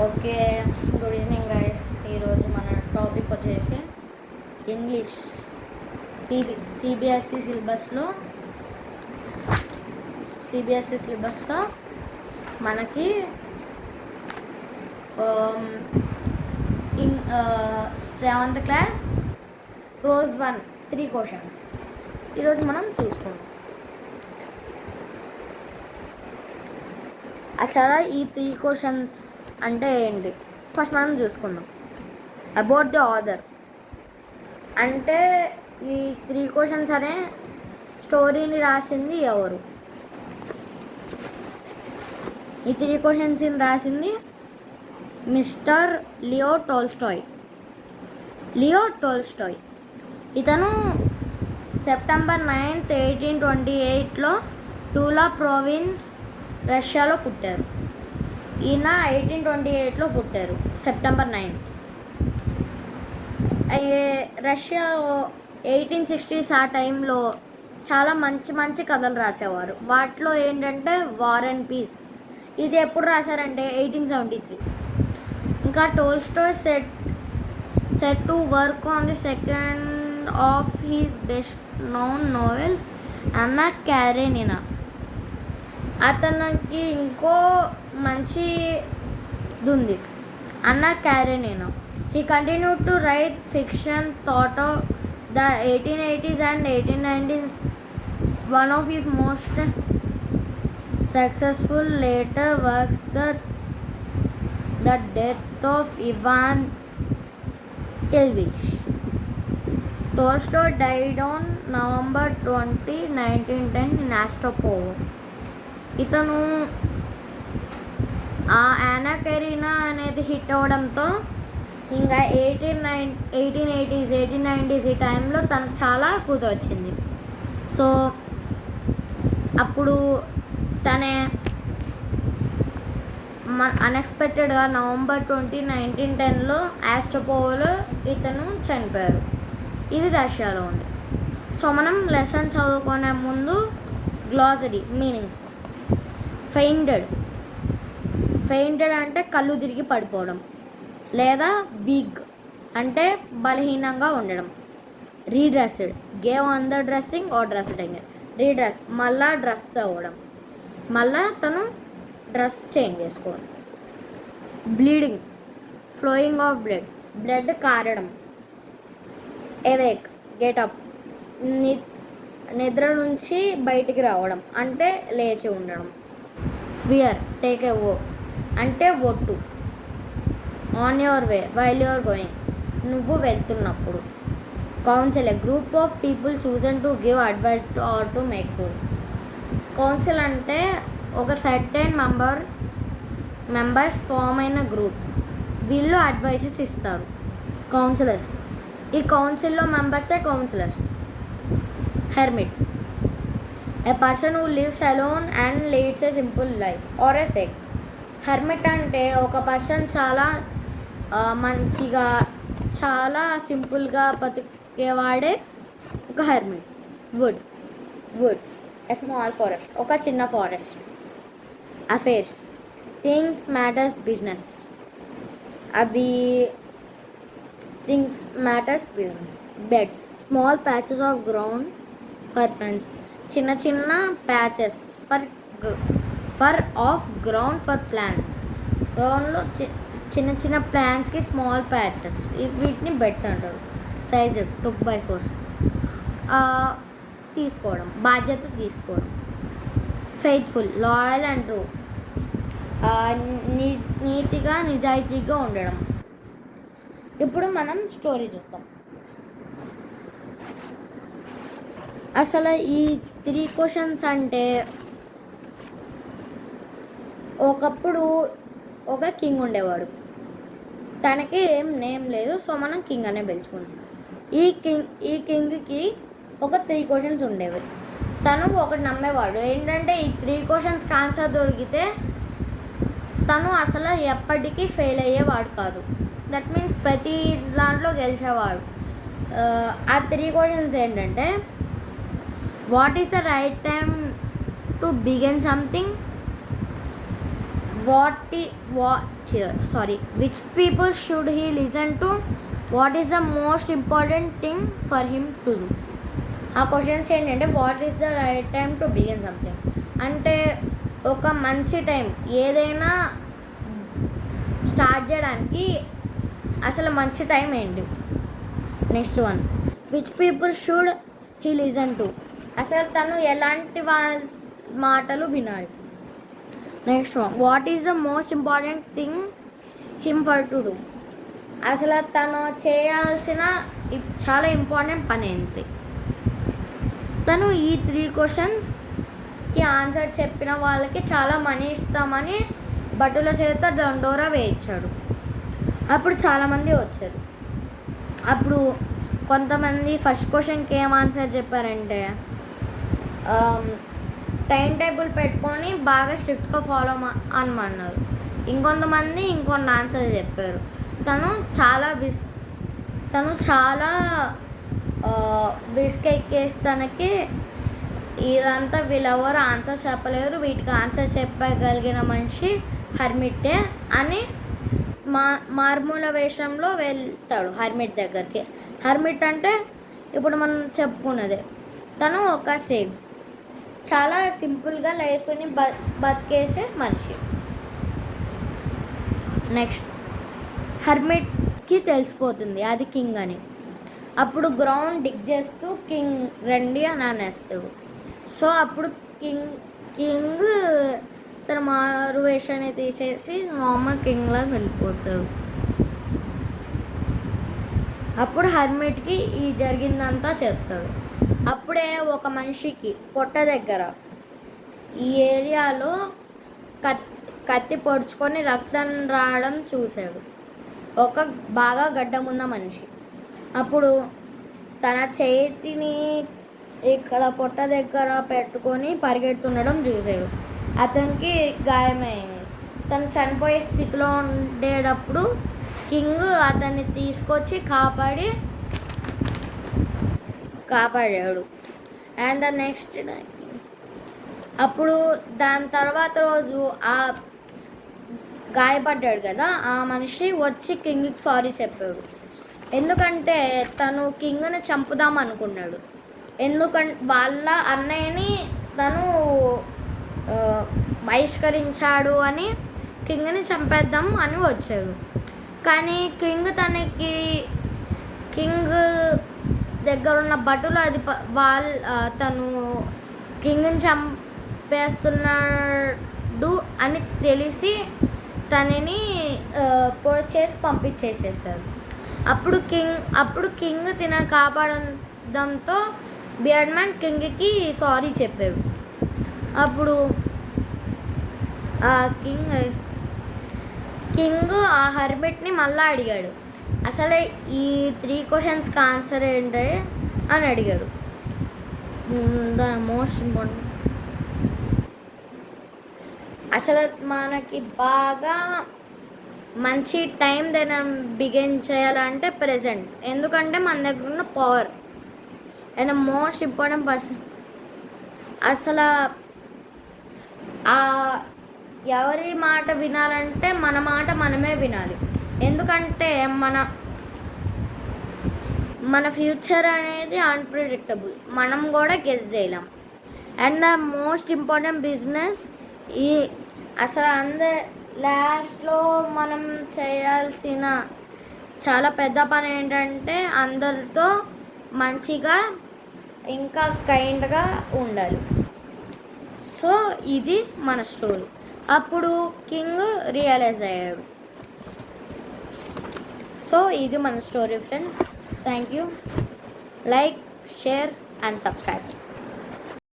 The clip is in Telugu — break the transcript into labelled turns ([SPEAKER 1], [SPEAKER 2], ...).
[SPEAKER 1] Okay, good evening guys. ఈరోజు మన టాపిక్ వచ్చేసి ఇంగ్లీష్. సిబిఎస్ఈ సిలబస్లో మనకి ఇన్ 7th క్లాస్ రోజు 1 3 క్వశ్చన్స్ ఈరోజు మనం చూసుకుందాం. అసలు ఈ 3 క్వశ్చన్స్ అంటే ఏంటి ఫస్ట్ మనం చూసుకుందాం. అబౌట్ ది ఆథర్ అంటే ఈ 3 క్వశ్చన్స్ అనే స్టోరీని రాసింది ఎవరు? ఈ 3 క్వశ్చన్స్ని రాసింది మిస్టర్ లియో టోల్స్టాయ్. ఇతను సెప్టెంబర్ 9th 1828లో టూలా ప్రావిన్స్ రష్యాలో పుట్టారు. ఈయన 1828లో పుట్టారు, సెప్టెంబర్ 9th. రష్యా 1860s ఆ టైంలో చాలా మంచి కథలు రాసేవారు. వాటిలో ఏంటంటే వార్ అండ్ పీస్. ఇది ఎప్పుడు రాశారంటే 1873. ఇంకా Tolstoy set to work on the second of his best known novels Anna Karenina. అతనికి ఇంకో మంచిది ఉంది, అన్నా క్యారెనినా. He continued to write fiction throughout the 1880s and 1890s. One of his most successful later works, The Death of Ivan Ilyich. Tolstoy died on November 20, 1910 in Astapov. ఇతను యానా కెరీనా అనేది హిట్ అవడంతో ఇంకా 1880s 1890s ఈ టైంలో తనకు చాలా కూతురు వచ్చింది. సో అప్పుడు తనే అన్ఎక్స్పెక్టెడ్గా November 20, 1910లో ఆస్ట్రోపోవ్లో ఇతను చనిపోయారు. ఇది రష్యాలో ఉంది. సో మనం లెసన్ చదువుకునే ముందు గ్లాసరీ మీనింగ్స్. ఫెయింటెడ్ అంటే కళ్ళు తిరిగి పడిపోవడం, లేదా వీక్ అంటే బలహీనంగా ఉండడం. Redressed, gave on the dressing or dressed again. Redress మళ్ళా డ్రెస్ అవ్వడం, మళ్ళా తను డ్రెస్ చేంజ్ చేసుకోవడం. బ్లీడింగ్, ఫ్లోయింగ్ ఆఫ్ బ్లడ్ కారడం. ఎవేక్, గెటప్, నిద్ర నుంచి బయటికి రావడం అంటే లేచి ఉండడం. స్వియర్, టేక్ ఏ ఓ అంటే ఒట్టు. On your way while your going, నువ్వు వెళ్తున్నప్పుడు. Council, a group of people chosen to give advice or to make rules. Council అంటే ఒక సర్టెన్ మెంబర్స్ ఫామ్ అయిన గ్రూప్, వీళ్ళు అడ్వైసెస్ ఇస్తారు. కౌన్సిలర్స్, ఈ కౌన్సిల్లో మెంబర్సే councillors. Hermit, a person who lives alone and leads a simple life or a sect. Hermit అంటే ఒక పర్సన్ చాలా మంచిగా చాలా సింపుల్గా బతికేవాడే ఒక hermit. Woods, a small forest, ఒక చిన్న forest. Affairs, things matters business, అవి things matters business. Beds, small patches of ground for plants, చిన్న patches of ground for plants. గ్రౌండ్లో చిన్న ప్లాంట్స్కి స్మాల్ ప్యాచెస్, వీటిని బెడ్స్ అంటారు. సైజ్ 2x4, తీసుకోవడం, బాధ్యత తీసుకోవడం. ఫెయిత్ఫుల్, లాయల్ అండ్ ట్రూ, నీతిగా నిజాయితీగా ఉండడం. ఇప్పుడు మనం స్టోరీ చూద్దాం. అసలు ఈ 3 క్వశ్చన్స్ అంటే ఒకప్పుడు ఒక కింగ్ ఉండేవాడు. తనకి ఏం నేమ్ లేదు, సో మనం కింగ్ అనే పిలుచుకుంటాం. ఈ కింగ్కి ఒక 3 క్వశ్చన్స్ ఉండేవి. తను ఒకటి నమ్మేవాడు ఏంటంటే ఈ 3 క్వశ్చన్స్కి ఆన్సర్ దొరికితే తను అసలు ఎప్పటికీ ఫెయిల్ అయ్యేవాడు కాదు. దట్ మీన్స్ ప్రతి దాంట్లో గెలిచేవాడు. ఆ 3 క్వశ్చన్స్ ఏంటంటే, what is the right time to begin something, which people should he listen to, what is the most important thing for him to do. ఆ క్వశ్చన్స్ ఏంటంటే what is the right time to begin something, అంటే ఒక మంచి టైం ఏదైనా స్టార్ట్ చేయడానికి అసలు మంచి టైం ఏంటి. Next one, which people should he listen to, అసలు తను ఎలాంటి వాళ్ళ మాటలు వినాలి. Next one, what is the most important thing him for to do, అసలు తను చేయాల్సిన చాలా ఇంపార్టెంట్ పని ఏంటి. తను ఈ 3 క్వశ్చన్స్కి ఆన్సర్ చెప్పిన వాళ్ళకి చాలా మనీ ఇస్తామని భటుల చేత దండోరా వేయించాడు. అప్పుడు చాలామంది వచ్చారు. అప్పుడు కొంతమంది ఫస్ట్ క్వశ్చన్కి ఏం ఆన్సర్ చెప్పారంటే టైం టేబుల్ పెట్టుకొని బాగా స్ట్రిక్ట్గా ఫాలో అనమన్నారు. ఇంకొంతమంది ఇంకొన్ని ఆన్సర్ చెప్పారు. తను చాలా బిస్కెక్కేసి తనకి ఇదంతా వీళ్ళెవరు ఆన్సర్ చెప్పలేరు, వీటికి ఆన్సర్ చెప్పగలిగిన మనిషి హర్మిట్టే అని మార్మూల వేషంలో వెళ్తాడు హర్మిట్ దగ్గరికి. హర్మిట్ అంటే ఇప్పుడు మనం చెప్పుకున్నదే, తను ఒక సేగ్, చాలా సింపుల్గా లైఫ్ని బతికేసే మనిషి. నెక్స్ట్, హర్మిట్కి తెలిసిపోతుంది అది కింగ్ అని. అప్పుడు గ్రౌండ్ డిగ్ చేస్తూ కింగ్ రండి అని అనేస్తాడు. సో అప్పుడు కింగ్ తన మారు వేషాన్ని తీసేసి నార్మల్ కింగ్లా వెళ్ళిపోతాడు. అప్పుడు హర్మిట్కి ఈ జరిగిందంతా చెప్తాడు. అప్పుడే ఒక మనిషికి పొట్ట దగ్గర ఈ ఏరియాలో కత్తి పొడుచుకొని రక్తం రావడం చూశాడు ఒక బాగా గడ్డమున్న మనిషి. అప్పుడు తన చేతిని ఇక్కడ పొట్ట దగ్గర పెట్టుకొని పరిగెడుతుండడం చూశాడు. అతనికి గాయమైంది. తను చనిపోయే స్థితిలో ఉండేటప్పుడు కింగ్ అతన్ని తీసుకొచ్చి కాపాడాడు. అండ్ ద నెక్స్ట్ అప్పుడు దాని తర్వాత రోజు ఆ గాయపడ్డాడు కదా ఆ మనిషి వచ్చి కింగ్కి సారీ చెప్పాడు. ఎందుకంటే తను కింగ్ని చంపుదాం అనుకున్నాడు. ఎందుకంటే వాళ్ళ అన్నయ్యని తను బహిష్కరించాడు అని కింగ్ని చంపేద్దాం అని వచ్చాడు. కానీ కింగ్ దగ్గర ఉన్న భటులు తను కింగ్ని చంపేస్తున్నాడు అని తెలిసి తనని పొడి చేసి పంపించేసేసారు. అప్పుడు కింగ్ తినని కాపాడడంతో బియర్డ్ మ్యాన్ కింగ్కి సారీ చెప్పాడు. అప్పుడు కింగ్ ఆ హర్మిట్ని మళ్ళీ అడిగాడు, అసలే ఈ 3 క్వశ్చన్స్కి ఆన్సర్ ఏంటి అని అడిగాడు. ద మోస్ట్ ఇంపార్టెంట్, అసలు మనకి బాగా మంచి టైం దాన్ని బిగిన్ చేయాలంటే ప్రెజెంట్. ఎందుకంటే మన దగ్గర ఉన్న power and most important person. అసలు ఎవరి మాట వినాలంటే మన మాట మనమే వినాలి. ఎందుకంటే మన ఫ్యూచర్ అనేది అన్ప్రిడిక్టబుల్, మనం కూడా గెస్ చేయలేం. And the most important business అసలు లాస్ట్లో మనం చేయాల్సిన చాలా పెద్ద పని ఏంటంటే అందరితో మంచిగా ఇంకా కైండ్గా ఉండాలి. సో ఇది మన స్టోరీ. అప్పుడు కింగ్ రియలైజ్ అయ్యాడు. సో ఇది మన story friends. Thank you. Like, share and subscribe.